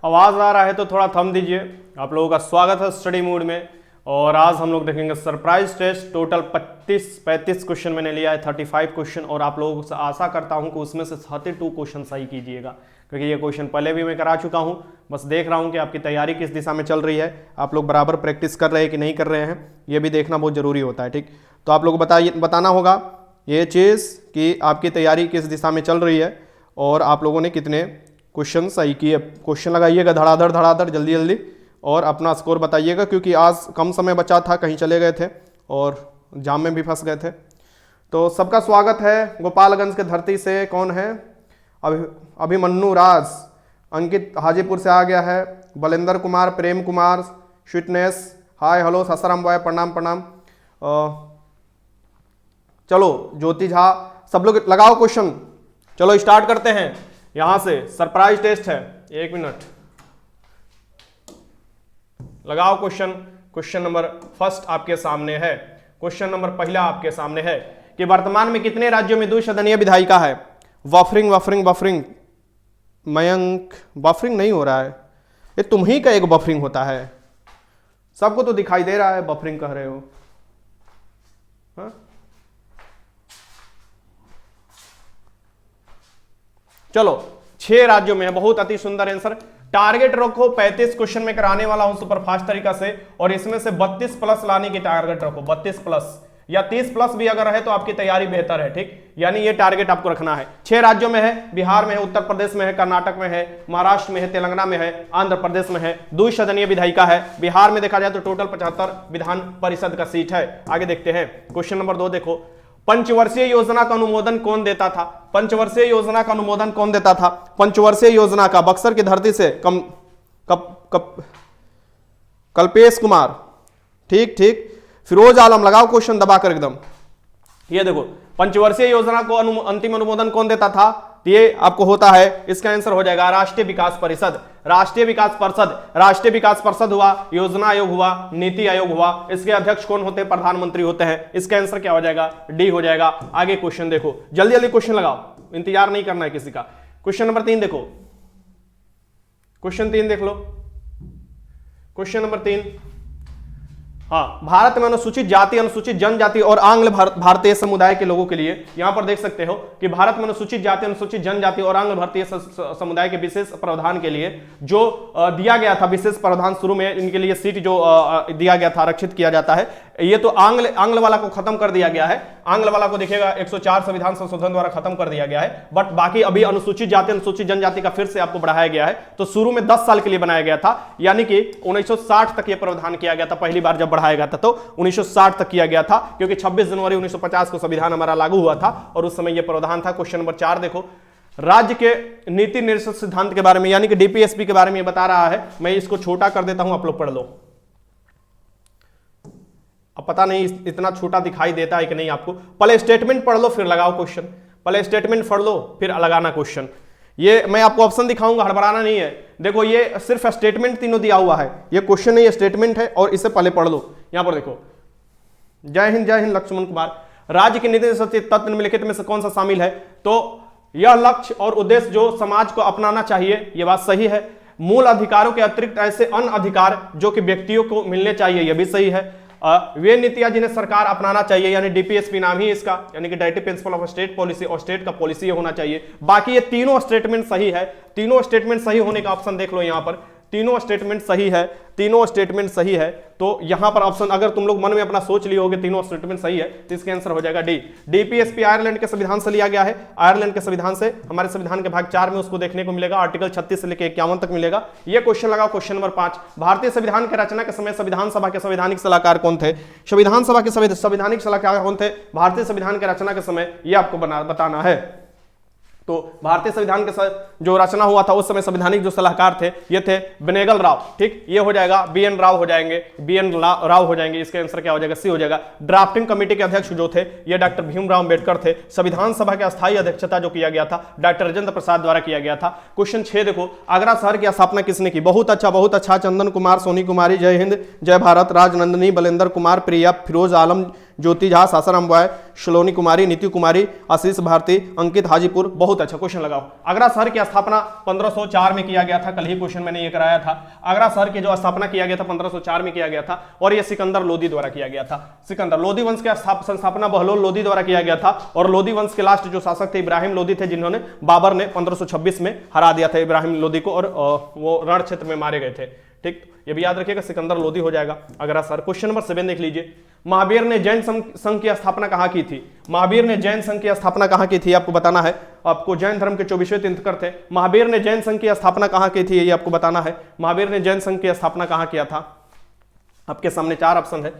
आवाज आ रहा है तो थोड़ा थम दीजिए। आप लोगों का स्वागत है स्टडी मूड में। और आज हम लोग देखेंगे सरप्राइज टेस्ट। टोटल 35 क्वेश्चन मैंने लिया है, 35 क्वेश्चन, और आप लोगों से आशा करता हूं कि उसमें से 32 क्वेश्चन सही कीजिएगा, क्योंकि ये क्वेश्चन पहले भी मैं करा चुका हूं। बस देख रहा हूं कि आपकी तैयारी किस दिशा में चल रही है, आप लोग बराबर प्रैक्टिस कर रहे हैं कि नहीं कर रहे हैं, ये भी देखना बहुत जरूरी होता है। ठीक, तो आप लोग बताना होगा ये चीज़ कि आपकी तैयारी किस दिशा में चल रही है और आप लोगों ने कितने क्वेश्चन सही किए। क्वेश्चन लगाइएगा धड़ाधड़ जल्दी जल्दी और अपना स्कोर बताइएगा, क्योंकि आज कम समय बचा था, कहीं चले गए थे और जाम में भी फंस गए थे। तो सबका स्वागत है। गोपालगंज के धरती से कौन है? अभिमन्यु राज, अंकित हाजीपुर से आ गया है, Balendra Kumar, Prem Kumar, sweetness, hi hello, Sasaram boy, प्रणाम प्रणाम। चलो ज्योति झा, सब लोग लगाओ क्वेश्चन। चलो स्टार्ट करते हैं। यहां से सरप्राइज टेस्ट है, 1 मिनट लगाओ क्वेश्चन। क्वेश्चन नंबर फर्स्ट आपके सामने है। क्वेश्चन नंबर पहला आपके सामने है कि वर्तमान में कितने राज्यों में द्विसदनीय विधायिका है? बफरिंग मयंक, बफरिंग नहीं हो रहा है, ये तुम ही का एक बफरिंग होता है, सबको तो दिखाई दे रहा है बफरिंग कह रहे हो। हाँ? चलो 6 राज्यों में है, बहुत अति सुंदर आंसर। टारगेट रखो 35 क्वेश्चन में कराने वाला हूं सुपरफास्ट तरीका से, और इसमें से 32 प्लस लाने की टारगेट रखो। 32 प्लस या 30 प्लस भी अगर है तो आपकी तैयारी बेहतर है। ठीक, यानी ये टारगेट आपको रखना है। 6 राज्यों में है, बिहार में है, उत्तर प्रदेश में है, कर्नाटक में है, महाराष्ट्र में है, तेलंगाना में है, आंध्र प्रदेश में है। द्विसदनीय विधायिका है। बिहार में देखा जाए तो टोटल 75 विधान परिषद का सीट है। आगे देखते हैं क्वेश्चन नंबर 2। देखो, पंचवर्षीय योजना का अनुमोदन कौन देता था? पंचवर्षीय योजना का अनुमोदन कौन देता था? पंचवर्षीय योजना का बक्सर की धरती से कल्पेश कुमार। ठीक, फिरोज आलम, लगाओ क्वेश्चन दबा कर एकदम। ये देखो, पंचवर्षीय योजना को अंतिम अनुमोदन कौन देता था? ये आपको होता है, इसका आंसर हो जाएगा राष्ट्रीय विकास परिषद। राष्ट्रीय विकास परिषद हुआ, योजना आयोग हुआ, नीति आयोग हुआ। इसके अध्यक्ष कौन होते हैं? प्रधानमंत्री होते हैं। इसका आंसर क्या हो जाएगा? डी हो जाएगा। आगे क्वेश्चन देखो, जल्दी जल्दी क्वेश्चन लगाओ, इंतजार नहीं करना है किसी का। क्वेश्चन नंबर 3 देखो, क्वेश्चन 3 देख लो। क्वेश्चन नंबर 3, हाँ, भारत में अनुसूचित जाति, अनुसूचित जनजाति और आंग्ल भारतीय समुदाय के लोगों के लिए, यहां पर देख सकते हो कि भारत में अनुसूचित जाति, अनुसूचित जनजाति और आंग्ल भारतीय समुदाय के विशेष प्रावधान के लिए जो दिया गया था, विशेष प्रावधान शुरू में इनके लिए सीट जो दिया गया था, आरक्षित किया जाता है। ये तो आंग्ल वाला को खत्म कर दिया गया है। आंग्ल वाला को देखिएगा 104 संविधान संशोधन द्वारा खत्म कर दिया गया है, बट बाकी अभी अनुसूचित जाति, अनुसूचित जनजाति का फिर से आपको बढ़ाया गया है। तो शुरू में 10 साल के लिए बनाया गया था, यानी कि 1960 तक यह प्रावधान किया गया था। पहली बार जब बढ़ाया गया था तो 1960 तक किया गया था, क्योंकि 26 जनवरी 1950 को संविधान हमारा लागू हुआ था और उस समय यह प्रावधान था। क्वेश्चन नंबर 4 देखो, राज्य के नीति निर्देशक सिद्धांत के बारे में, यानी कि डीपीएसपी के बारे में बता रहा है। मैं इसको छोटा कर देता हूं, आप लोग पढ़ लो। अब पता नहीं इतना छोटा दिखाई देता है कि नहीं आपको। पहले स्टेटमेंट पढ़ लो फिर लगाओ क्वेश्चन। पहले स्टेटमेंट पढ़ लो फिर लगाना क्वेश्चन। ये मैं आपको ऑप्शन दिखाऊंगा, हड़बड़ाना नहीं है। देखो, ये सिर्फ स्टेटमेंट तीनों दिया हुआ है, ये क्वेश्चन नहीं, ये स्टेटमेंट है, और इसे पहले पढ़ लो। यहां पर देखो, जय हिंद लक्ष्मण कुमार। राज्य के नीति तत्व निम्नलिखित में से कौन सा शामिल है? तो यह लक्ष्य और उद्देश्य जो समाज को अपनाना चाहिए, यह बात सही है। मूल अधिकारों के अतिरिक्त ऐसे अन्य अधिकार जो कि व्यक्तियों को मिलने चाहिए, यह भी सही है। वे नीतियां जिन्हें सरकार अपनाना चाहिए, यानी डीपीएसपी नाम ही इसका, यानी कि directive principle of state policy, और स्टेट का पॉलिसी होना चाहिए। बाकी ये तीनों स्टेटमेंट सही है। तीनों स्टेटमेंट सही होने का ऑप्शन देख लो यहां पर, तीनों स्टेटमेंट सही है, तीनों स्टेटमेंट सही है। तो यहां पर ऑप्शन, अगर तुम लोग मन में अपना सोच लिए होगे तीनों स्टेटमेंट सही है, तो इसका आंसर हो जाएगा डी। डीपीएसपी आयरलैंड के संविधान से लिया गया है। आयरलैंड के संविधान से, हमारे संविधान के भाग 4 में उसको देखने को मिलेगा, आर्टिकल 36 से लेकर 51 तक मिलेगा। यह क्वेश्चन लगाओ। क्वेश्चन नंबर 5, भारतीय संविधान की रचना के समय संविधान सभा के संवैधानिक सलाहकार कौन थे? संविधान सभा के संवैधानिक सलाहकार कौन थे भारतीय संविधान की रचना के समय? यह आपको बताना है। तो भारतीय संविधान के जो रचना हुआ था उस समय संवैधानिक जो सलाहकार थे ये थे बेनेगल राव। ठीक, ये हो जाएगा बीएन राव हो जाएंगे, बीएन राव हो जाएंगे। इसका आंसर क्या हो जाएगा? सी हो जाएगा। ड्राफ्टिंग कमेटी के अध्यक्ष जो थे ये डॉक्टर भीमराव अंबेडकर थे। संविधान सभा की अस्थायी अध्यक्षता जो किया गया था डॉक्टर राजेंद्र प्रसाद द्वारा किया गया था। क्वेश्चन 6 देखो, आगरा शहर की स्थापना किसने की? बहुत अच्छा। चंदन कुमार, सोनी कुमारी, जय हिंद, जय भारत, राजनंदनी, बलेंद्र कुमार, प्रिया, फिरोज आलम, ज्योति झा, सासाराम बॉय, सलोनी कुमारी, नीति कुमारी, आशीष भारती, अंकित हाजीपुर। बहुत अच्छा क्वेश्चन लगाओ। आगरा शहर की स्थापना 1504 में किया गया था। कल ही क्वेश्चन मैंने ये कराया था। आगरा शहर की जो स्थापना किया गया था 1504 में किया गया था और ये सिकंदर लोदी द्वारा किया गया था। सिकंदर लोदी वंश की संस्थापना बहलोल लोदी द्वारा किया गया था और लोदी वंश के लास्ट जो शासक थे इब्राहिम लोदी थे, जिन्होंने बाबर ने 1526 में हरा दिया था इब्राहिम लोदी को और वो रण क्षेत्र में मारे गए थे। ठीक, ये भी याद रखिएगा, सिकंदर लोदी हो जाएगा आगरा शहर। क्वेश्चन नंबर 7 देख लीजिए। महावीर ने जैन संघ की स्थापना कहां की थी? महावीर ने जैन संघ की स्थापना कहां की थी आपको बताना है। आपको जैन धर्म के 24वें तीर्थंकर थे। महावीर ने जैन संघ की स्थापना कहां की थी ये आपको बताना है। महावीर ने जैन संघ की स्थापना कहां किया था? आपके सामने 4 ऑप्शन है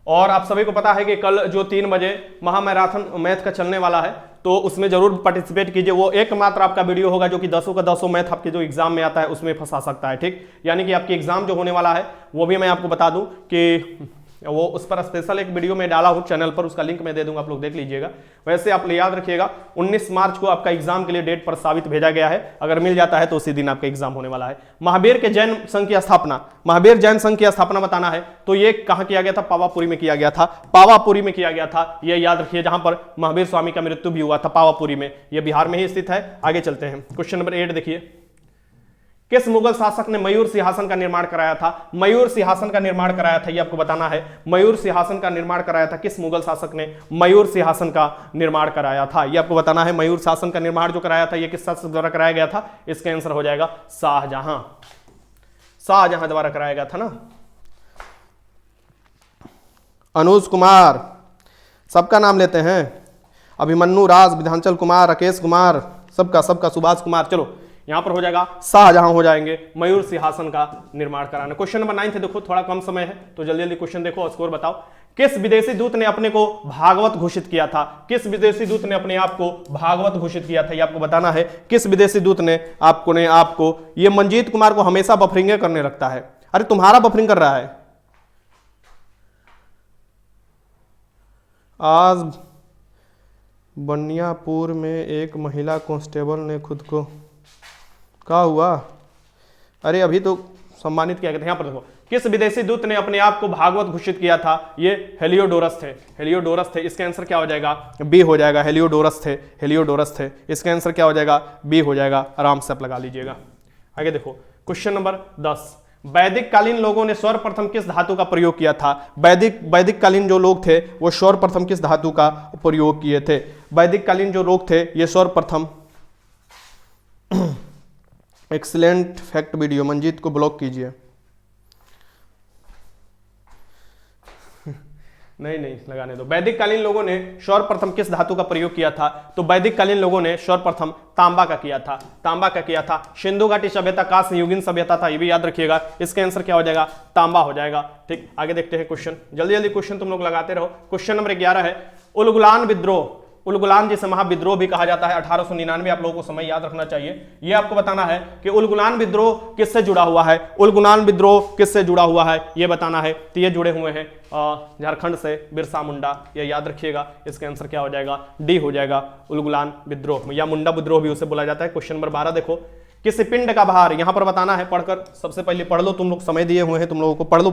और आप सभी को पता है कि कल जो 3 बजे महामैराथन मैथ का चलने वाला है तो उसमें जरूर पार्टिसिपेट कीजिए। वो एकमात्र आपका वीडियो होगा जो कि 10 का 10 मैथ आपके जो एग्जाम में आता है उसमें फंसा सकता है। ठीक, यानी कि आपकी एग्जाम जो होने वाला है वो भी मैं आपको बता दूं कि वो उस पर स्पेशल एक वीडियो में डाला हूं चैनल पर, उसका लिंक मैं दे दूंगा, आप लोग देख लीजिएगा। वैसे आप याद रखिएगा 19 मार्च को आपका एग्जाम के लिए डेट प्रस्तावित भेजा गया है। अगर मिल जाता है तो उसी दिन आपका एग्जाम होने वाला है। महावीर के जैन संघ की स्थापना, महावीर जैन संघ की स्थापना बताना है तो ये कहां किया गया था? पावापुरी में किया गया था। पावापुरी में किया गया था, ये याद रखिए, जहां पर महावीर स्वामी का मृत्यु भी हुआ था, पावापुरी में। यह बिहार में ही स्थित है। आगे चलते हैं। क्वेश्चन नंबर 8 देखिए। किस मुगल शासक ने मयूर सिंहासन का निर्माण कराया था? मयूर सिंहासन का निर्माण कराया था, ये आपको बताना है। मयूर सिंहासन का निर्माण कराया था, किस मुगल शासक ने मयूर सिंहासन का निर्माण कराया था? ये आपको बताना है। मयूर शासन का निर्माण जो कराया था ये किस शासक द्वारा कराया गया था? इसका आंसर हो जाएगा शाहजहां। शाहजहां द्वारा कराया गया था ना। अनुज कुमार, सबका नाम लेते हैं। अभिमन्यु राज, विधांचल कुमार, राकेश कुमार, सबका सुभाष कुमार। चलो यहां पर हो जाएगा शाहजहां हो जाएंगे मयूर सिंहासन का निर्माण कराना। क्वेश्चन नंबर 9 है, देखो थोड़ा कम समय है तो जल्दी जल्दी क्वेश्चन देखो और स्कोर बताओ। किस विदेशी दूत ने अपने को भागवत घोषित किया था? किस विदेशी दूत ने अपने आप को भागवत घोषित किया था? ये आपको बताना है। किस विदेशी दूत ने आपको ये मंजीत कुमार को हमेशा बफरिंगे करने लगता है। अरे तुम्हारा बफरिंग कर रहा है। आज बनियापुर में एक महिला कांस्टेबल ने खुद को, क्या हुआ? अरे अभी तो सम्मानित किया गया था। यहां पर देखो, किस विदेशी दूत ने अपने आप को भागवत घोषित किया था? ये हेलियोडोरस थे। हेलियोडोरस थे। इसका आंसर क्या हो जाएगा? बी हो जाएगा। हेलियोडोरस थे। हेलियोडोरस थे। इसका आंसर क्या हो जाएगा? बी हो जाएगा। आराम से आप लगा लीजिएगा। आगे देखो क्वेश्चन नंबर 10। वैदिक कालीन लोगों ने सर्वप्रथम किस धातु का प्रयोग किया था? वैदिक कालीन जो लोग थे वो सर्वप्रथम किस धातु का प्रयोग किए थे? वैदिक कालीन जो लोग थे ये सर्वप्रथम, एक्सीलेंट फैक्ट वीडियो, मंजीत को ब्लॉक कीजिए। नहीं लगाने दो। वैदिक कालीन लोगों ने सर्वप्रथम किस धातु का प्रयोग किया था? तो वैदिक कालीन लोगों ने सर्वप्रथम तांबा का किया था। तांबा का किया था। सिंधु घाटी सभ्यता कांस्य युगीन सभ्यता था, ये भी याद रखिएगा। इसका आंसर क्या हो जाएगा? तांबा हो जाएगा। ठीक, आगे देखते हैं क्वेश्चन। जल्दी जल्दी क्वेश्चन तुम लोग लगाते रहो। क्वेश्चन नंबर 11 है उलगुलान विद्रोह। उलगुलान जिसे महाविद्रोह भी कहा जाता है, 1899, आप लोगों को समय याद रखना चाहिए। यह आपको बताना है कि उलगुलान विद्रोह किससे जुड़ा हुआ है। उलगुलान विद्रोह किससे जुड़ा हुआ है यह बताना है। तो ये जुड़े हुए हैं झारखंड से, बिरसा मुंडा, यह याद रखिएगा। इसका आंसर क्या हो जाएगा? डी हो जाएगा। उलगुलान विद्रोह या मुंडा विद्रोह भी उसे बोला जाता है। क्वेश्चन नंबर 12 देखो। किस पिंड का भार, यहां पर बताना है, पढ़कर सबसे पहले पढ़ लो। तुम लोग समय दिए हुए हैं तुम लोगों को, पढ़ लो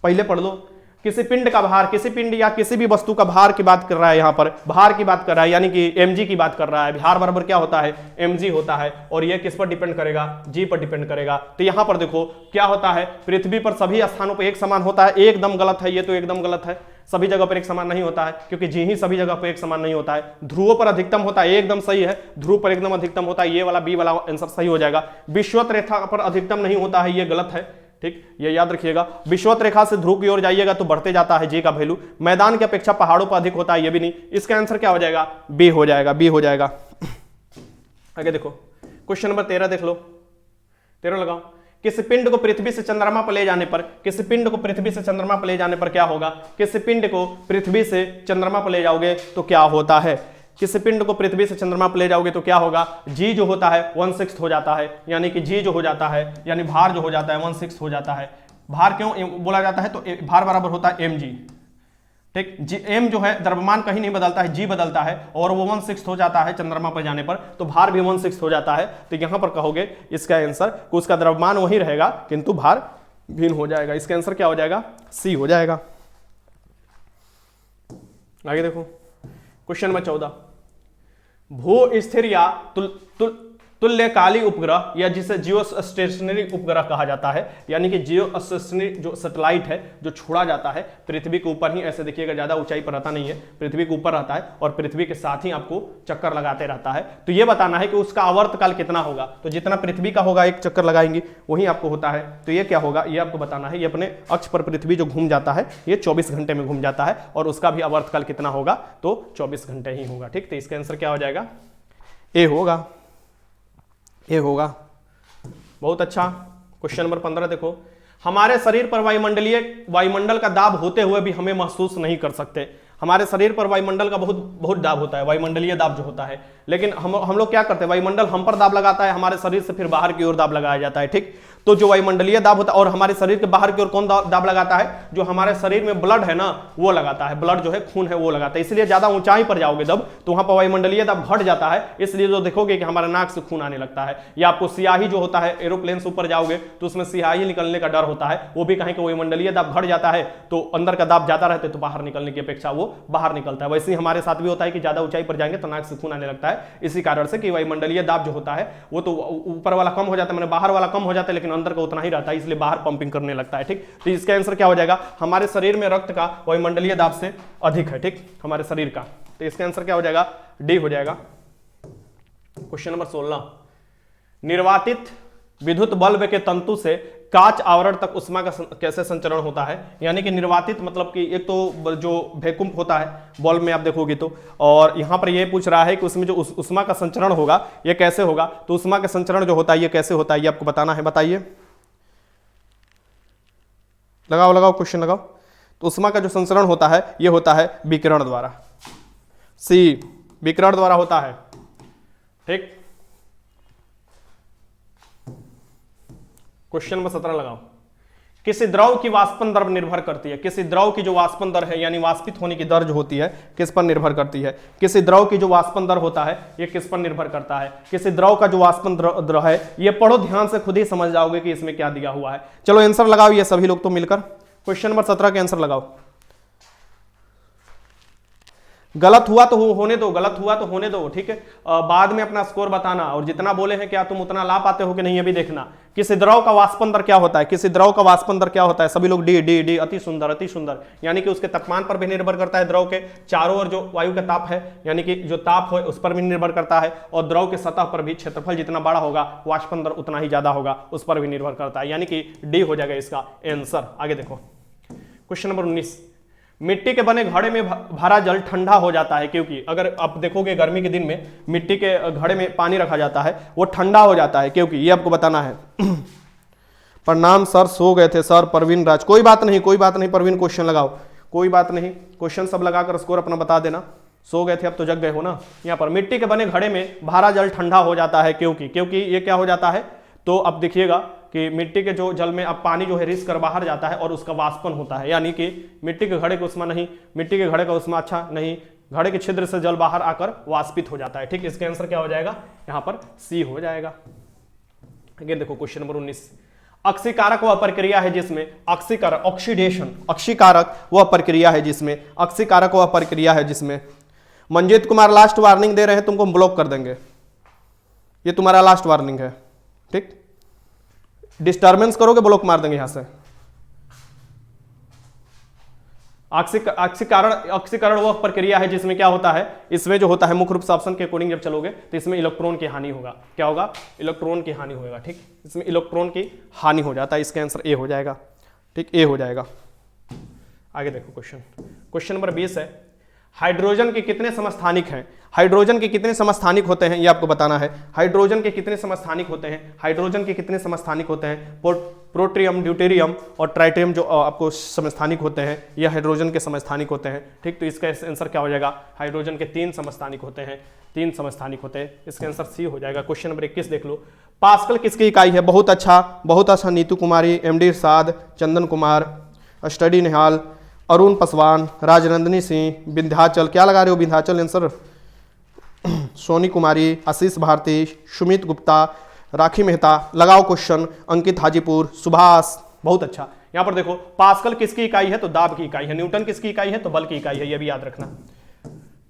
पहले पढ़ लो। किसी पिंड का भार, किसी पिंड या किसी भी वस्तु का भार की बात कर रहा है। यहां पर भार की बात कर रहा है, यानी कि mg की बात कर रहा है। भार बराबर क्या होता है? mg होता है। और यह किस पर डिपेंड करेगा? g पर डिपेंड करेगा। तो यहां पर देखो क्या होता है, पृथ्वी पर सभी स्थानों पर एक समान होता है। एकदम गलत है, ये तो एकदम गलत है। सभी जगह पर एक समान नहीं होता है, क्योंकि जी ही सभी जगह पर एक समान नहीं होता है। ध्रुवों पर अधिकतम होता है, एकदम सही है। ध्रुव पर एकदम अधिकतम होता है, ये वाला बी वाला आंसर सही हो जाएगा। विषुवत रेखा पर अधिकतम नहीं होता है, ये गलत है। ठीक, ये याद रखिएगा। विषुवत रेखा से ध्रुव की ओर जाइएगा तो बढ़ते जाता है जी का वैल्यू। मैदान की अपेक्षा पहाड़ों पर अधिक होता है, ये भी नहीं। इसका आंसर क्या हो जाएगा? बी हो जाएगा। बी हो जाएगा। आगे देखो क्वेश्चन नंबर 13 देख लो। 13 लगाओ। किसी पिंड को पृथ्वी से चंद्रमा पर ले जाने पर, किसी पिंड को पृथ्वी से चंद्रमा पर ले जाने पर क्या होगा? किसी पिंड को पृथ्वी से चंद्रमा पर ले जाओगे तो क्या होता है? किसी पिंड को पृथ्वी से चंद्रमा पर ले जाओगे तो क्या होगा? जी जो होता है 1/6 हो जाता है, यानी कि जी जो हो जाता है, यानी भार जो हो जाता है 1/6 हो जाता है। भार क्यों बोला जाता है? तो भार बराबर होता है mg। ठीक, जी एम जो है द्रव्यमान कहीं नहीं बदलता है, जी बदलता है और वो 1/6 हो जाता है चंद्रमा पर जाने पर, तो भार भी 1/6 हो जाता है। तो यहां पर कहोगे इसका आंसर, उसका द्रव्यमान वही रहेगा किंतु भार भिन्न हो जाएगा। इसका आंसर क्या हो जाएगा? सी हो जाएगा। आगे देखो क्वेश्चन नंबर 14, भू स्थिर या तुल्यकाली उपग्रह या जिसे जियो स्टेशनरी उपग्रह कहा जाता है, यानी कि जियो स्टेशनरी जो सैटेलाइट है जो छोड़ा जाता है पृथ्वी के ऊपर ही, ऐसे देखिएगा ज्यादा ऊंचाई पर रहता नहीं है, पृथ्वी के ऊपर रहता है और पृथ्वी के साथ ही आपको चक्कर लगाते रहता है। तो ये बताना है कि उसका आवर्तकाल कितना होगा, तो जितना पृथ्वी का होगा एक चक्कर लगाएंगे वही आपको होता है, तो ये क्या होगा ये आपको बताना है। ये अपने अक्ष पर पृथ्वी जो घूम जाता है ये 24 घंटे में घूम जाता है और उसका भी आवर्तकाल कितना होगा, तो 24 घंटे ही होगा। ठीक, तो इसका आंसर क्या हो जाएगा, ए होगा, ये होगा। बहुत अच्छा। क्वेश्चन नंबर 15 देखो, हमारे शरीर पर वायुमंडल का दाब होते हुए भी हमें महसूस नहीं कर सकते। हमारे शरीर पर वायुमंडल का बहुत दाब होता है, वायुमंडलीय दाब जो होता है, लेकिन हम लोग क्या करते हैं, वायुमंडल हम पर दाब लगाता है, हमारे शरीर से फिर बाहर की ओर दाब लगाया जाता है। ठीक, तो जो वायुमंडलीय दाब होता है और हमारे शरीर के बाहर की ओर कौन दाब लगाता है, जो हमारे शरीर में ब्लड है ना वो लगाता है, ब्लड जो है खून है वो लगाता है। इसलिए ज्यादा ऊंचाई पर जाओगे जब तो वहां पर वायुमंडलीय दाब घट जाता है, इसलिए जो देखोगे कि हमारे नाक से खून आने लगता है, या आपको सियाही जो होता है एरोप्लेन से ऊपर जाओगे तो उसमें सियाही निकलने का डर होता है, वो भी कहीं कि वायुमंडलीय दाब घट जाता है तो अंदर का दाब ज्यादा रहता है तो बाहर निकलने की अपेक्षा वो बाहर निकलता है। वैसे ही हमारे साथ भी होता है कि ज्यादा ऊंचाई पर जाएंगे तो नाक से खून आने लगता है, इसी कारण से कि वायुमंडलीय दाब जो होता है वो तो ऊपर वाला कम हो जाता है, मैंने बाहर वाला कम हो जाता है लेकिन अंदर का उतना ही रहता है, इसलिए बाहर पंपिंग करने लगता है। ठीक, तो इसका आंसर क्या हो जाएगा, हमारे शरीर में रक्त का वायुमंडलीय दाब से अधिक है। ठीक, हमारे शरीर का, तो इसका आंसर क्या हो जाएगा, डी हो जाएगा। क्वेश्चन नंबर 16, निर्वातित विद्युत बल्ब के तंतु से कांच आवरण तक उष्मा का कैसे संचरण होता है, यानी कि निर्वातित मतलब कि एक तो जो वैक्यूम होता है बल्ब में आप देखोगे तो, और यहां पर ये पूछ रहा है कि उसमें जो उष्मा का संचरण होगा ये कैसे होगा, तो उष्मा का संचरण जो होता है ये कैसे होता है ये आपको बताना है, बताइए, लगाओ क्वेश्चन लगाओ। तो उष्मा का जो संचरण होता है ये होता है विकिरण द्वारा, सी विकिरण द्वारा होता है। ठीक, क्वेश्चन नंबर 17 लगाओ, किसी द्रव की वाष्पन दर निर्भर करती है, किसी द्रव की जो वाष्पन दर है यानी वाष्पित होने की दर जो होती है किस पर निर्भर करती है, किसी द्रव की जो वाष्पन दर होता है ये किस पर निर्भर करता है, किसी द्रव का जो वाष्पन दर है ये पढ़ो ध्यान से, खुद ही समझ जाओगे कि इसमें क्या दिया हुआ है। चलो आंसर लगाओ ये सभी लोग तो मिलकर, क्वेश्चन नंबर 17 के आंसर लगाओ। गलत हुआ तो होने दो, गलत हुआ तो होने दो, ठीक है, बाद में अपना स्कोर बताना, और जितना बोले हैं क्या तुम उतना ला पाते हो कि नहीं ये भी देखना। किसी द्रव का वाष्पन दर क्या होता है, किसी द्रव का वाष्पन दर क्या होता है, सभी लोग डी डी डी, अति सुंदर अति सुंदर, यानी कि उसके तापमान पर भी निर्भर करता है, द्रव के चारों ओर जो वायु का ताप है यानी कि जो ताप है उस पर भी निर्भर करता है, और द्रव के सतह पर भी क्षेत्रफल जितना बड़ा होगा वाष्पन दर उतना ही ज्यादा होगा, उस पर भी निर्भर करता है, यानी कि डी हो जाएगा इसका आंसर। आगे देखो क्वेश्चन नंबर 19, मिट्टी के बने घड़े में भरा जल ठंडा हो जाता है, क्योंकि अगर आप देखोगे गर्मी के दिन में मिट्टी के घड़े में पानी रखा जाता है वो ठंडा हो जाता है, क्योंकि ये आपको बताना है। प्रणाम सर, सो गए थे सर, परवीन राज, कोई बात नहीं कोई बात नहीं परवीन, क्वेश्चन लगाओ, कोई बात नहीं, क्वेश्चन सब लगाकर स्कोर अपना बता देना। सो गए थे अब तो जग गए हो ना। यहाँ पर मिट्टी के बने घड़े में भरा जल ठंडा हो जाता है, क्योंकि ये क्या हो जाता है, तो अब देखिएगा कि मिट्टी के जो जल में अब पानी जो है रिस कर बाहर जाता है और उसका वाष्पन होता है, यानी कि मिट्टी के घड़े का उष्मा नहीं, मिट्टी के घड़े का उष्मा अच्छा नहीं, घड़े के छिद्र से जल बाहर आकर वाष्पित हो जाता है। ठीक, इसके आंसर क्या हो जाएगा, यहाँ पर सी हो जाएगा। अगेन देखो क्वेश्चन नंबर 19, अक्सीकारक वह प्रक्रिया है जिसमें अक्सीकारक ऑक्सीडेशन, अक्सीकारक वह प्रक्रिया है जिसमें अक्सीकारक वह प्रक्रिया है जिसमें, मंजीत कुमार लास्ट वार्निंग दे रहे हैं, तुमको ब्लॉक कर देंगे, ये तुम्हारा लास्ट वार्निंग है। ठीक, डिस्टर्बेंस करोगे ब्लॉक मार देंगे यहां से। ऑक्सीकरण वह प्रक्रिया है जिसमें क्या होता है, इसमें जो होता है मुख्य रूप से ऑप्शन के अकॉर्डिंग जब चलोगे तो इसमें इलेक्ट्रॉन की हानि होगा, क्या होगा, इलेक्ट्रॉन की हानि होगा। ठीक, इसमें इलेक्ट्रॉन की हानि हो जाता है, इसका आंसर ए हो जाएगा। ठीक, ए हो जाएगा। आगे देखो क्वेश्चन नंबर 20 है, हाइड्रोजन के कितने समस्थानिक हैं, हाइड्रोजन के कितने समस्थानिक होते हैं ये आपको बताना है। हाइड्रोजन के कितने समस्थानिक होते हैं, हाइड्रोजन के कितने समस्थानिक होते हैं, प्रोट्रियम, ड्यूटेरियम और ट्राइटियम जो आपको समस्थानिक होते हैं ये हाइड्रोजन के समस्थानिक होते हैं। ठीक, तो इसका आंसर क्या हो जाएगा, हाइड्रोजन के 3 समस्थानिक होते हैं, 3 समस्थानिक होते हैं, इसका आंसर सी हो जाएगा। क्वेश्चन नंबर 21 देख लो, पास्कल किसकी इकाई है, बहुत अच्छा नीतू कुमारी, एमडी इरशाद, चंदन कुमार, स्टडी निहाल, अरुण पासवान, राजनंदिनी सिंह, विंध्याचल, क्या लगा रहे हो विंध्याचल आंसर, सोनी कुमारी, आशीष भारती, सुमित गुप्ता, राखी मेहता, लगाओ क्वेश्चन, अंकित हाजीपुर, सुभाष, बहुत अच्छा। यहां पर देखो पास्कल किसकी इकाई है, तो दाब की इकाई है, न्यूटन किसकी इकाई है, तो बल की इकाई है, ये भी याद रखना।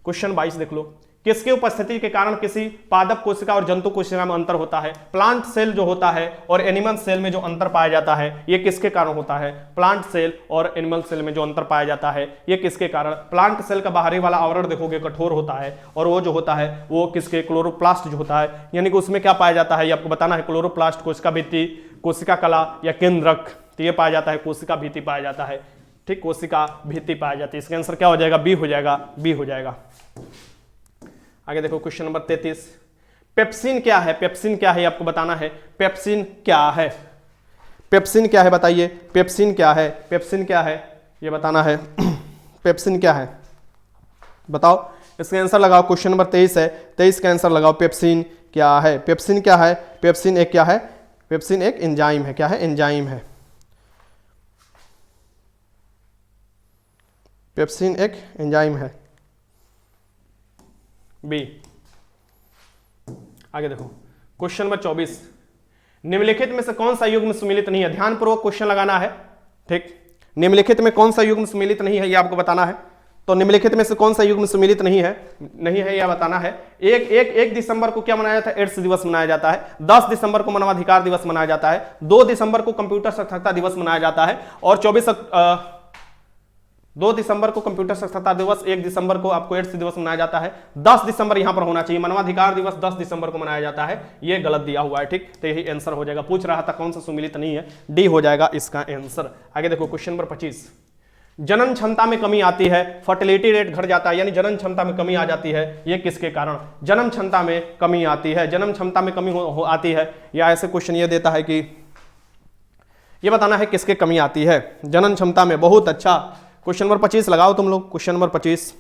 क्वेश्चन 22 देख लो, किसकी उपस्थिति के कारण किसी पादप कोशिका और जंतु कोशिका में अंतर होता है? प्लांट सेल जो होता है और एनिमल सेल में जो अंतर पाया जाता है ये किसके कारण होता है? प्लांट सेल और एनिमल सेल में जो अंतर पाया जाता है ये किसके कारण? प्लांट सेल का बाहरी वाला आवरण देखोगे कठोर होता है और वो जो होता है वो किसके? क्लोरोप्लास्ट जो होता है, यानी कि उसमें क्या पाया जाता है ये आपको बताना है। क्लोरोप्लास्ट, कोशिका भित्ति, कोशिका कला या केंद्रक, तो ये पाया जाता है, कोशिका भित्ति पाया जाता है। ठीक, कोशिका भित्ति पाया जाती है। इसका आंसर क्या हो जाएगा? बी हो जाएगा, बी हो जाएगा। आगे देखो क्वेश्चन नंबर 33, पेप्सिन क्या है? पेप्सिन क्या है आपको बताना है। पेप्सिन क्या है? पेप्सिन क्या है बताइए, पेप्सिन क्या है? पेप्सिन क्या है ये बताना है। पेप्सिन क्या है बताओ, इसका आंसर लगाओ। क्वेश्चन नंबर 23 है, 23 का आंसर लगाओ। पेप्सिन क्या है? पेप्सिन क्या है? पेप्सिन एक क्या है? पेप्सिन एक एंजाइम है। क्या है? एंजाइम है। पेप्सिन एक एंजाइम है, बी। आगे देखो क्वेश्चन नंबर 24, निम्नलिखित में से कौन सा युग्म सम्मिलित नहीं है? ध्यानपूर्वक क्वेश्चन लगाना है। ठीक, निम्नलिखित में कौन सा युग्म सम्मिलित नहीं है ये आपको बताना है। तो निम्नलिखित में से कौन सा युग्म सम्मिलित नहीं है यह बताना है। एक दिसंबर को क्या मनाया जाता है? एड्स दिवस मनाया जाता है। 10 दिसंबर को मानवाधिकार दिवस मनाया जाता है। 2 दिसंबर को कंप्यूटर साक्षरता दिवस मनाया जाता है और 2 दिसंबर को कंप्यूटर साक्षरता दिवस, 1 दिसंबर को आपको एड्स दिवस मनाया जाता है। 10 दिसंबर यहां पर होना चाहिए, मानवाधिकार दिवस 10 दिसंबर को मनाया जाता है, ये गलत दिया हुआ है। ठीक, तो यही आंसर हो जाएगा। पूछ रहा था कौन सा सम्मिलित नहीं है, डी हो जाएगा इसका आंसर। आगे देखो क्वेश्चन नंबर 25, जनन क्षमता में कमी आती है, फर्टिलिटी रेट घट जाता है, यानी जनन क्षमता में कमी आ जाती है, ये किसके कारण? जन्म क्षमता में कमी आती है, जन्म क्षमता में कमी आती है, या ऐसे क्वेश्चन ये देता है कि ये बताना है किसके कमी आती है जनन क्षमता में। बहुत अच्छा, क्वेश्चन नंबर 25 लगाओ तुम लोग। क्वेश्चन नंबर 25,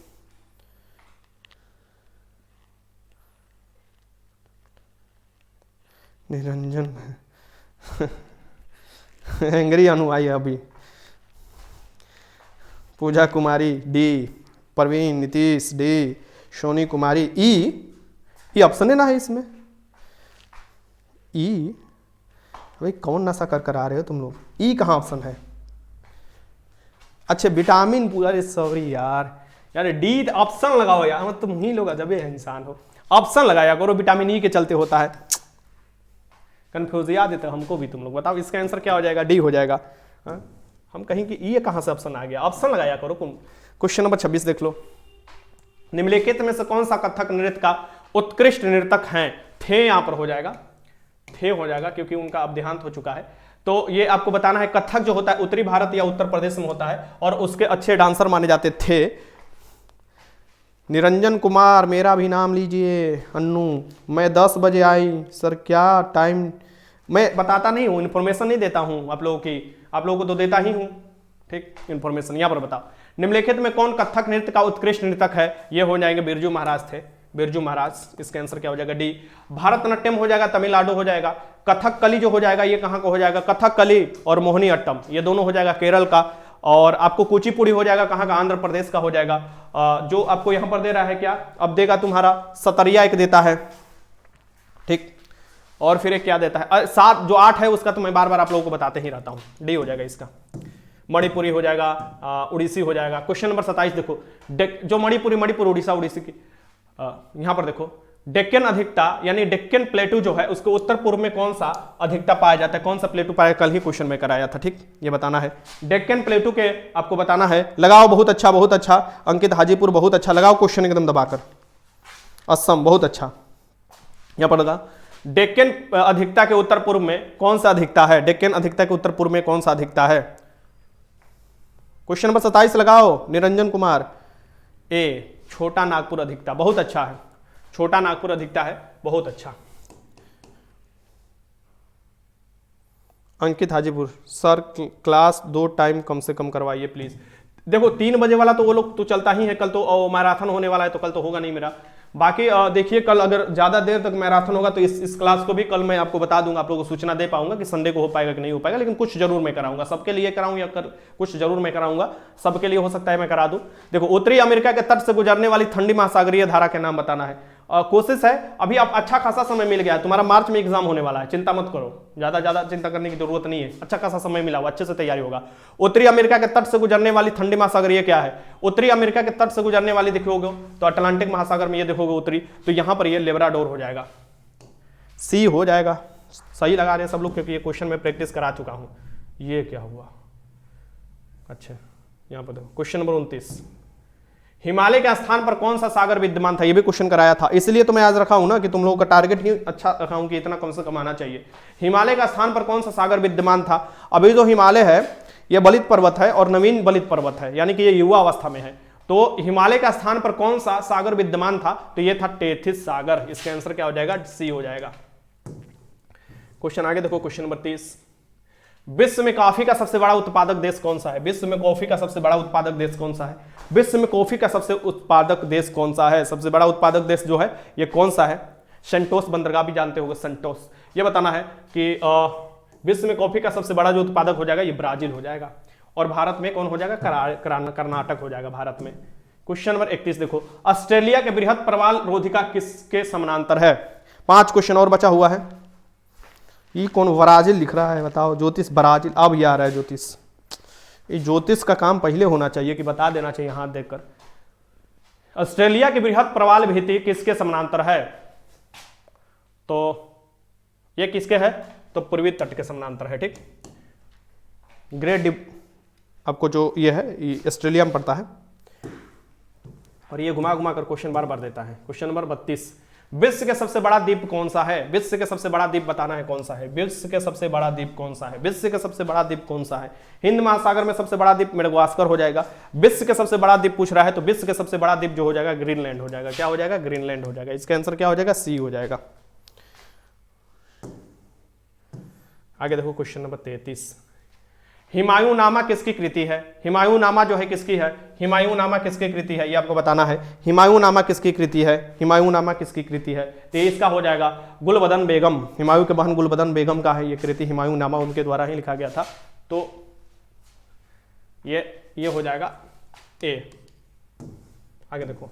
निरंजन एंग्री अनुयायी अभी, पूजा कुमारी D, Praveen Nitish D, Soni Kumari E option है ना है इसमें ई। भाई कौन नशा कर आ रहे हो तुम लोग? ई कहाँ ऑप्शन है? अच्छा विटामिन पूरा, सॉरी यार डी ऑप्शन लगाओ यार, तुम ही लोग अजब है इंसान हो। ऑप्शन लगाया करो, विटामिन ई के चलते होता है। कंफ्यूज याद देते हमको भी तुम लोग। बताओ इसका आंसर क्या हो जाएगा? डी हो जाएगा। हम कहीं कि ये कहां से ऑप्शन आ गया? ऑप्शन लगाया करो। क्वेश्चन नंबर 26 देख लो, निम्नलिखित में से कौन सा कथक नृत्य का उत्कृष्ट नर्तक है? थे यहां पर हो जाएगा, थे हो जाएगा क्योंकि उनका अब देहांत हो चुका है। तो ये आपको बताना है, कथक जो होता है उत्तरी भारत या उत्तर प्रदेश में होता है और उसके अच्छे डांसर माने जाते थे। निरंजन कुमार, मेरा भी नाम लीजिए। अन्नू, मैं 10 बजे आई सर, क्या टाइम? मैं बताता नहीं हूँ, इन्फॉर्मेशन नहीं देता हूँ आप लोगों की, आप लोगों को तो देता ही हूँ। ठीक, इन्फॉर्मेशन यहाँ पर बताओ। निम्नलिखित में कौन कथक नृत्य का उत्कृष्ट नर्तक है? ये हो जाएंगे बिरजू महाराज थे, बिरजू महाराज। इसका आंसर क्या हो जाएगा? डी। भारतनाट्यम हो जाएगा, तमिलनाडु हो जाएगा। कथकली जो हो जाएगा ये कहाँ का हो जाएगा? कथकली और मोहिनी अट्टम ये दोनों हो जाएगा केरल का। और आपको कुचिपुड़ी हो जाएगा कहाँ का? आंध्र प्रदेश का हो जाएगा। जो आपको यहाँ पर दे रहा है क्या? अब देगा तुम्हारा सतरिया एक देता है। ठीक, और फिर एक क्या देता है? 7 जो 8 है उसका तो मैं बार बार आप लोगों को बताते ही रहता हूँ। डी हो जाएगा इसका। मणिपुरी हो जाएगा, उड़ीसी हो जाएगा। क्वेश्चन नंबर 27 देखो, जो मणिपुर उड़ीसा उड़ीसी की यहां पर देखो, डेक्कन अधिकता यानी डेक्कन प्लेटू जो है उसके उत्तर पूर्व में कौन सा अधिकता पाया जाता है? कौन सा प्लेटू पाया? कल ही क्वेश्चन में कराया था। ठीक, ये बताना है। डेक्कन प्लेटू के आपको बताना है। लगाओ, बहुत अच्छा बहुत अच्छा। अंकित हाजीपुर बहुत अच्छा, लगाओ क्वेश्चन एकदम दबाकर। असम बहुत अच्छा। यहां पर लगा, डेक्कन अधिकता के उत्तर पूर्व में कौन सा अधिकता है? डेक्कन अधिकता के उत्तर पूर्व में कौन सा अधिकता है? क्वेश्चन नंबर 27 लगाओ। निरंजन कुमार, ए छोटा नागपुर अधिकता, बहुत अच्छा है। छोटा नागपुर अधिकता है, बहुत अच्छा। अंकित हाजीपुर, सर क्लास 2 टाइम कम से कम करवाइए प्लीज। देखो 3 बजे वाला तो वो लोग तो चलता ही है, कल तो मैराथन होने वाला है तो कल तो होगा नहीं मेरा। बाकी देखिए कल अगर ज्यादा देर तक मैराथन होगा तो इस क्लास को भी कल मैं आपको बता दूंगा, आप लोगों को सूचना दे पाऊंगा कि संडे को हो पाएगा कि नहीं हो पाएगा, लेकिन कुछ जरूर मैं कराऊंगा। सबके लिए कराऊं या कुछ जरूर मैं कराऊंगा, सबके लिए हो सकता है मैं करा दूं। देखो उत्तरी अमेरिका के तट से गुजरने वाली ठंडी महासागरीय धारा के नाम बताना है। कोशिश है, अभी आप अच्छा खासा समय मिल गया है, तुम्हारा मार्च में एग्जाम होने वाला है, चिंता मत करो, ज्यादा चिंता करने की जरूरत नहीं है, अच्छा खासा समय मिला हुआ, अच्छे से तैयारी होगा। उत्तरी अमेरिका के तट से गुजरने वाली ठंडी महासागर ये क्या है? उत्तरी अमेरिका के तट से गुजरने वाली देखोगे तो अटलांटिक महासागर में ये देखोगे उत्तरी, तो यहां पर ये लेब्राडोर हो जाएगा, सी हो जाएगा। सही लगा रहे हैं सब लोग, क्योंकि ये क्वेश्चन में प्रैक्टिस करा चुका हूं। ये क्या हुआ? अच्छा यहां पर देखो क्वेश्चन नंबर 29, हिमालय के स्थान पर कौन सा सागर विद्यमान था? ये भी क्वेश्चन कराया था, इसलिए तो मैं आज रखा हूं ना कि तुम लोगों का टारगेट ही अच्छा रखा हूं कि इतना कम से कम आना चाहिए। हिमालय का स्थान पर कौन सा सागर विद्यमान था? अभी जो हिमालय है ये बलित पर्वत है और नवीन बलित पर्वत है, यानी कि ये युवा अवस्था में है। तो हिमालय का स्थान पर कौन सा सागर विद्यमान था? तो ये था टेथिस सागर। इसका आंसर क्या हो जाएगा? सी हो जाएगा। क्वेश्चन आगे देखो, क्वेश्चन नंबर 30, विश्व में कॉफी का सबसे बड़ा उत्पादक देश कौन सा है? विश्व में कॉफी का सबसे बड़ा उत्पादक देश कौन सा है? विश्व में कॉफी का सबसे उत्पादक देश कौन सा है? सबसे बड़ा उत्पादक देश जो है ये कौन सा है? सेंटोस बंदरगाह भी जानते होंगे, सेंटोस। ये बताना है कि विश्व में कॉफी का सबसे बड़ा जो उत्पादक हो जाएगा ये ब्राजील हो जाएगा। और भारत में कौन हो जाएगा? कर्नाटक हो जाएगा भारत में। क्वेश्चन नंबर 31 देखो, ऑस्ट्रेलिया के बृहद प्रवाल रोधिका किसके समानांतर है? 5 क्वेश्चन और बचा हुआ है। ये कौन ब्राजील लिख रहा है बताओ? ज्योतिष ब्राजील, अब ये आ रहा है ज्योतिष। ये ज्योतिष का काम पहले होना चाहिए कि बता देना चाहिए हाथ देखकर। ऑस्ट्रेलिया की बृहद प्रवाल भित्ति किसके समानांतर है? तो ये किसके है? तो पूर्वी तट के समानांतर है। ठीक, ग्रेट डिप आपको जो ये है ये ऑस्ट्रेलिया में पड़ता है, और ये घुमा घुमा कर क्वेश्चन बार बार देता है। क्वेश्चन नंबर 32, विश्व के सबसे बड़ा द्वीप कौन सा है? विश्व के सबसे बड़ा द्वीप बताना है कौन सा है? विश्व के सबसे बड़ा द्वीप कौन सा है? विश्व के सबसे बड़ा द्वीप कौन सा है? हिंद महासागर में सबसे बड़ा द्वीप मेडागास्कर हो जाएगा। विश्व के सबसे बड़ा द्वीप पूछ रहा है तो विश्व के सबसे बड़ा द्वीप जो हो जाएगा ग्रीनलैंड हो जाएगा। क्या हो जाएगा? ग्रीनलैंड हो जाएगा। इसका आंसर क्या हो जाएगा? सी हो जाएगा। आगे देखो क्वेश्चन नंबर 33, हुमायूंनामा किसकी कृति है? हुमायूंनामा जो है किसकी है? हुमायूंनामा किसकी कृति है? ये आपको बताना है। हुमायूंनामा किसकी कृति है? हुमायूंनामा किसकी कृति है? तो इसका हो जाएगा गुलबदन बेगम। हुमायूं के बहन गुलबदन बेगम का है ये कृति, हुमायूंनामा उनके द्वारा ही लिखा गया था। तो ये हो जाएगा ए। आगे देखो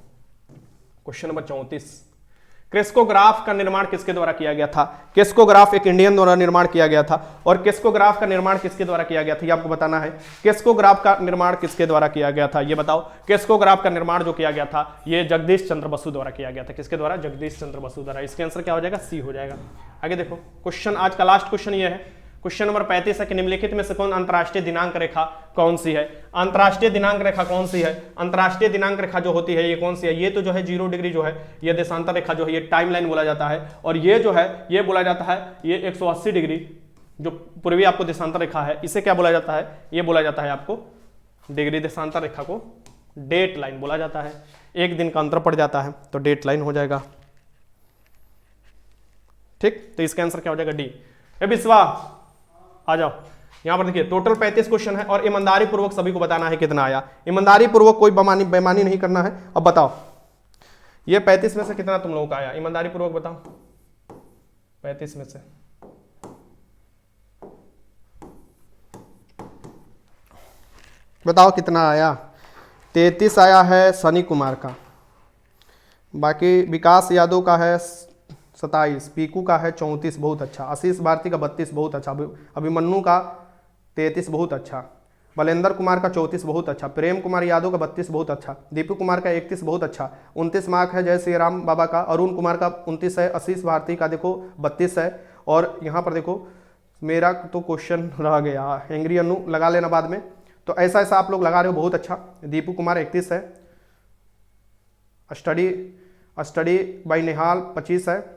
क्वेश्चन नंबर 34, क्रिस्कोग्राफ का निर्माण किसके द्वारा किया गया था? क्रिस्कोग्राफ एक इंडियन द्वारा निर्माण किया गया था। और क्रिस्कोग्राफ का निर्माण किसके द्वारा किया गया था? ये आपको बताना है। क्रिस्कोग्राफ का निर्माण किसके द्वारा किया गया था? ये बताओ। क्रिस्कोग्राफ का निर्माण जो किया गया था ये जगदीश चंद्र बसु द्वारा किया गया था। किसके द्वारा? जगदीश चंद्र बसु द्वारा। इसके आंसर क्या हो जाएगा? सी हो जाएगा। आगे देखो क्वेश्चन, आज का लास्ट क्वेश्चन ये है। क्वेश्चन नंबर 35 है कि निम्नलिखित में से कौन अंतरराष्ट्रीय दिनांक रेखा कौन सी है? अंतरराष्ट्रीय दिनांक रेखा कौन सी है? अंतरराष्ट्रीय दिनांक रेखा जो होती है ये कौन सी है? ये तो जो है 0 डिग्री जो है ये देशांतर रेखा जो है ये टाइम लाइन बोला जाता है। और ये जो है ये बोला जाता है ये 180 डिग्री जो पूर्वी आपको देशांतर रेखा है, इसे क्या बोला जाता है? ये बोला जाता है आपको डिग्री देशांतर रेखा को डेट लाइन बोला जाता है। एक दिन का अंतर पड़ जाता है तो डेट लाइन हो जाएगा। ठीक, तो इसका आंसर क्या हो जाएगा? डी। ए विश्वा आ जाओ, यहां पर देखिए टोटल 35 क्वेश्चन है और ईमानदारी पूर्वक सभी को बताना है कितना आया। ईमानदारी पूर्वक कोई बेईमानी नहीं करना है। अब बताओ ये 35 में से कितना तुम लोगों का आया? ईमानदारी पूर्वक बताओ 35 में से। बताओ कितना आया? 33 आया है सनी कुमार का, बाकी विकास यादव का है 27, पीकू का है 34 बहुत अच्छा, आशीष भारती का 32 बहुत अच्छा, अभिमन्यु का 33 बहुत अच्छा, बलेंद्र कुमार का 34 बहुत अच्छा, प्रेम कुमार यादव का 32 बहुत अच्छा, दीपू कुमार का 31 बहुत अच्छा, 29 मार्क है जय श्री राम बाबा का, अरुण कुमार का 29 है, आशीष भारती का देखो 32 है। और यहाँ पर देखो मेरा तो क्वेश्चन रह गया, एंग्री अनु लगा लेना बाद में। तो ऐसा ऐसा आप लोग लगा रहे हो, बहुत अच्छा। दीपू कुमार 31 है, स्टडी बाई निहाल 25 है,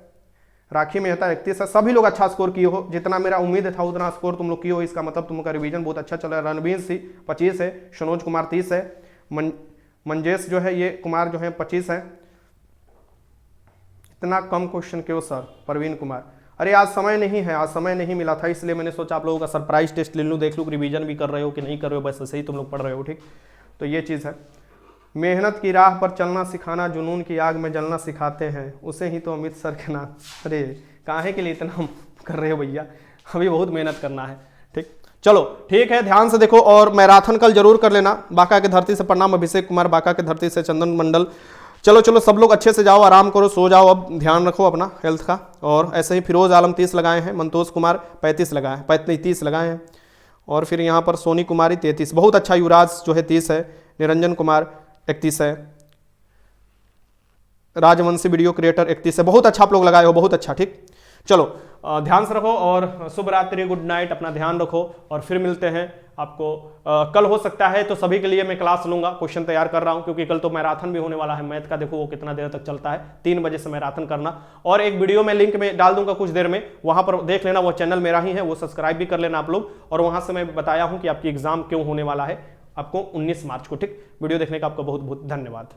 राखी मेहता 31 है। सभी लोग अच्छा स्कोर किए हो, जितना मेरा उम्मीद था उतना स्कोर तुम लोग किए हो, इसका मतलब तुमका रिवीजन बहुत अच्छा चल रहा है। रणवीर सिंह 25 है, सनोज कुमार 30 है, मंजेश जो है ये कुमार जो है 25 है। इतना कम क्वेश्चन क्यों सर? प्रवीण कुमार, अरे आज समय नहीं है, आज समय नहीं मिला था, इसलिए मैंने सोचा आप लोगों का सरप्राइज टेस्ट ले लूँ, देख लूँ रिवीजन भी कर रहे हो कि नहीं कर रहे हो, बस ऐसे ही तुम लोग पढ़ रहे हो। ठीक, तो ये चीज़ है। मेहनत की राह पर चलना सिखाना, जुनून की आग में जलना सिखाते हैं, उसे ही तो अमित सर के नाम। अरे काहे के लिए इतना कर रहे हो भैया, अभी बहुत मेहनत करना है। ठीक, चलो ठीक है, ध्यान से देखो। और मैराथन कल जरूर कर लेना। बांका के धरती से प्रणाम, अभिषेक कुमार बांका के धरती से, चंदन मंडल चलो चलो सब लोग अच्छे से जाओ, आराम करो, सो जाओ, अब ध्यान रखो अपना हेल्थ का। और ऐसे ही फिरोज आलम 30 लगाए हैं, मंतोष कुमार 35 लगाए, 30 लगाए हैं। और फिर यहाँ पर सोनी कुमारी 33, बहुत अच्छा। युवराज जो है 30 है, निरंजन कुमार 31 है, राजवंशी वीडियो क्रिएटर 31 है। बहुत अच्छा आप लोग लगाए हो, बहुत अच्छा। ठीक, चलो ध्यान से रखो और शुभ रात्रि, गुड नाइट, अपना ध्यान रखो। और फिर मिलते हैं आपको कल। हो सकता है तो सभी के लिए मैं क्लास लूंगा, क्वेश्चन तैयार कर रहा हूं, क्योंकि कल तो मैराथन भी होने वाला है मैथ का। देखो वो कितना देर तक चलता है, 3 बजे से मैराथन करना। और एक वीडियो में लिंक में डाल दूंगा कुछ देर में, वहां पर देख लेना, वो चैनल मेरा ही है, वो सब्सक्राइब भी कर लेना आप लोग। और वहां से मैं बताया हूं कि आपकी एग्जाम क्यों होने वाला है आपको 19 मार्च को। ठीक, वीडियो देखने का आपका बहुत बहुत धन्यवाद।